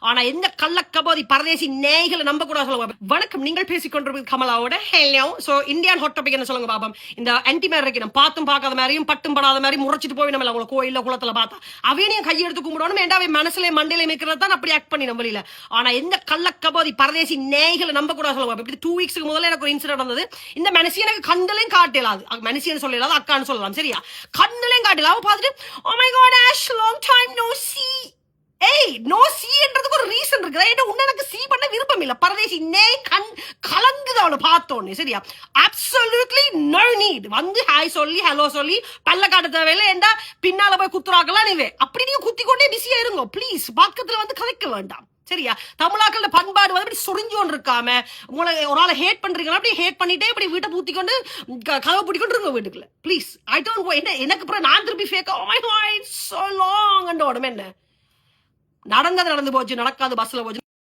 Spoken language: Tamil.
ஆனா எந்த கள்ளக்கபோதி பரதேசி நேய்களை நம்ப கூட சொல்லுங்க. வணக்கம், நீங்கள் பேசிக் கொண்டிருப்பது கமலாவோட ஹேலியோ. சோ இந்தியன் ஹாட் டாபிக் என்ன சொல்லுங்க பாப்போம். இந்த ஆன்டி மேரி இருக்கு, பார்த்தும் பார்க்காத மாதிரியும் பட்டும் படாத மாதிரி முறைச்சிட்டு போய் நம்ம உங்களை கோயில குளத்துல பார்த்தா அவையும் கையை எடுத்து கும்பிடணும். ஏண்டாவே மனசுல மண்டையில மிக்கிறது தான் அப்படி ஆக்ட் பண்ணி நம்மளில. ஆனா எந்த கள்ளக்கபோதி பரதேசி நேய்களை நம்ப கூட சொல்லுங்க. இப்படி 2 weeks முதல்ல எனக்கு ஒரு இன்சிடென்ட் வந்தது. இந்த மனுஷி எனக்கு கண்ணுலையும் காட்டலாது, மனுஷின்னு சொல்லலாது, அக்கான்னு சொல்லலாம், சரியா? கண்ணுலையும் காட்டல. அவ பார்த்துட்டு oh my god Ash, long time no see. ஏய், நோ சீன்றதுக்கு ஒரு ரீசன் இருக்குதா? ஏன்னா உன்ன எனக்கு சீ பண்ண விருப்பம் இல்ல. பரதேசி நே கண் கலங்குது அவளை பார்த்தோன்னு, சரியா? Absolutely no need. வந்து ஹாய் சொல்லி ஹலோ சொல்லி பல்ல காட்ட தேவையில்லை. ஏண்டா பின்னால போய் குத்துறாக்கலாம் நீவே. அப்படி நீங்க குத்தி கொண்டே பிஸியா இருங்க ப்ளீஸ். பக்கத்துல வந்து கதைக்க வேண்டாம், சரியா? தமிழாக்கள பண்பாடு வந்து இப்படி சொரிஞ்சோன்னு இருக்காம, உங்களை ஒரு ஆளை ஹேட் பண்றீங்களா அப்படி ஹேட் பண்ணிட்டே இப்படி வீட்டை பூத்தி கொண்டு கதவை பூட்டிக்கொண்டு இருங்க வீட்டுக்குள்ள ப்ளீஸ். ஐ டோன்ட் என்ன எனக்கு அப்புறம் நான் திருப்பி ஃபேக்கா oh my god it's so long and உடம்பு என்ன நடந்தது நடந்து போச்சு, நடக்காது பஸ்ல போச்சு.